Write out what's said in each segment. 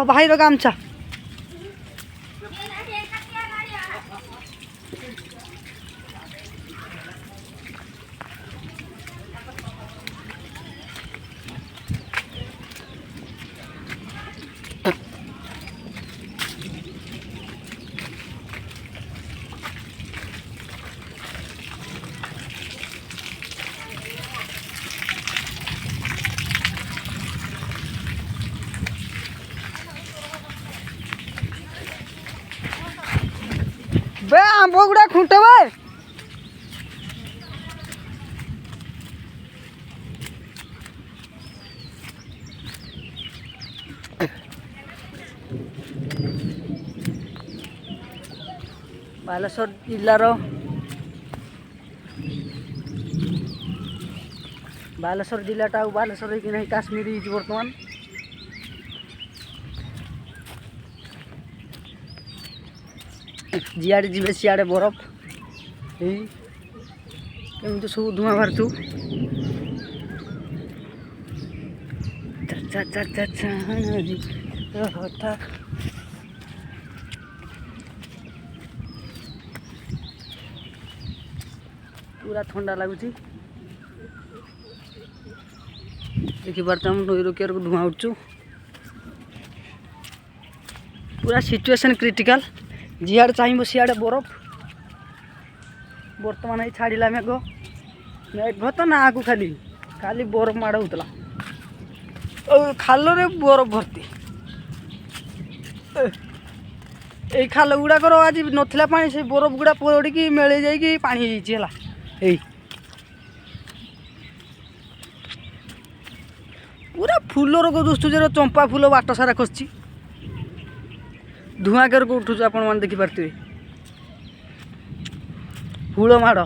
भाई गामछा बे आंब गुड़ा खुंटे बे बालेश्वर जिल्लार बालेश्वर जिल्लाटा बालेश्वर कि नहीं काश्मीर बर्तमान जियाड़े जी सियाड़े बरफ कमी सब धुआं बाहर पूरा ठंडा लगुच देखिपार नई रोकियार को धुआं उठू पूरा सिचुएशन क्रिटिकल जियाड़े चाहिए सियाड़े बरफ बर्तमान ही छाड़ा मेघ मेघ तो ना आगू खाली खाली बरफ माड़ होता खाल बरफ भर्ती ये खाल गुड़ाक आज नाला पा से बरफ गुड़ा पड़ी मेल जा पानी है पूरा फूलर को दुस्तुजर चंपा फूल बाट सारा खसी धुआं कर उठू आपण मैंने देखिपारे फूल माड़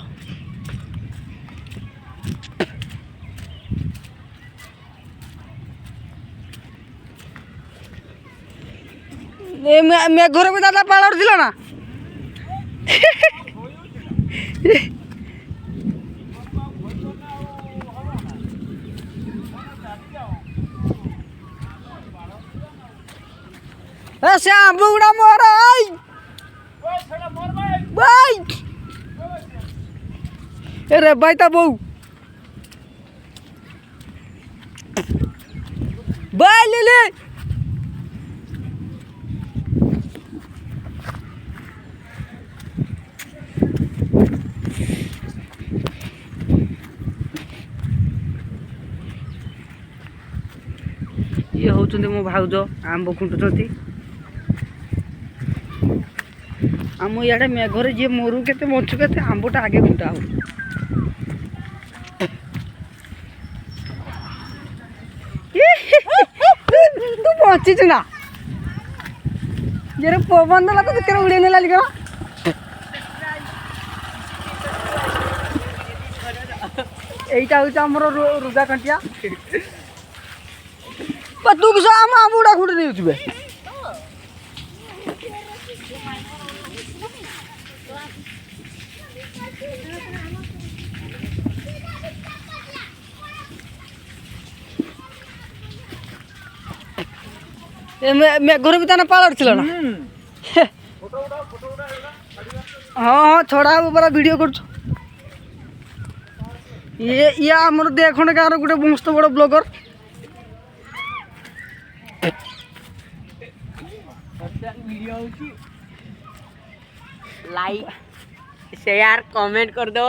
मेघर भी दादा पाड़ थी ना से आंब गुड़ा मोर अरे भाई ता बो भाई ले ले ये होचुंदे मो भाउज आंब खुंटुचंती आम इे मेघर जी मरु के बचु के आंबटा आगे खुंटा हो तू बची ना ये पवन देला तो उड़े नेला लिखा यहीटा हूँ आमर रुदा कंटिया तू किस आम आम गुड़ा खुंटे नहीं मेघर भी ताना पाड़ थी ना हाँ हाँ छोड़ा बड़ा वीडियो कर ये आमर देखने गाँव गोटे मस्त बड़ ब्लॉगर लाइक शेयर कमेंट कर दो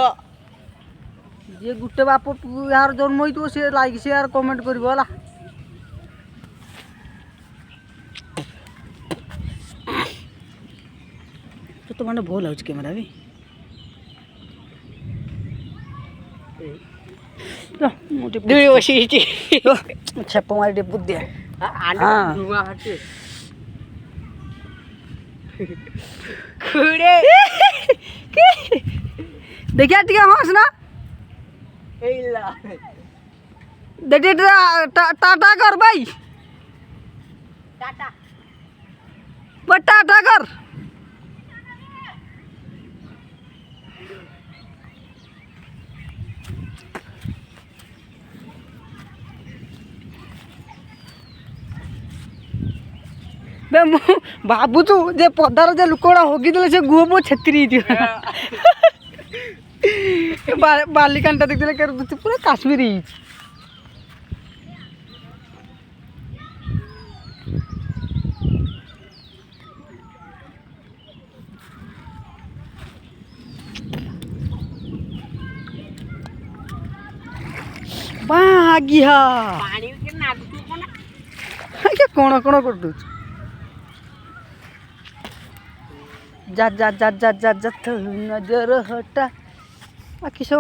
जे गुटे बाप यार जन्म हो सी लाइक शेयर कमेंट कर तो मैंने भल हो कैमेरा भी छेप मारी बुद्धि देखिए टे हंस ना देखिए टाटा कर भाई टाटा टाटा कर बे मु भाବୁଛୁ ଯେ ପଦାର ଯେ ଲୋକଗୁଡ଼ା ହଗିଦେଲେ ସେ ଗୁହ ପୁଅ ଛେତିରି ହେଇଥିବ ବାଲିକାନିଟା ଦେଖିଦେଲେ କେତେ ପୁରା କାଶ୍ମୀର ହେଇଛି। ବାଗିଆ ପାଣି ଭିତରେ ନାଗୁଥିବ କଣ କଣ କଣ କରିଦେଉଛି जा जा जा जा जा जा नजर हटा किस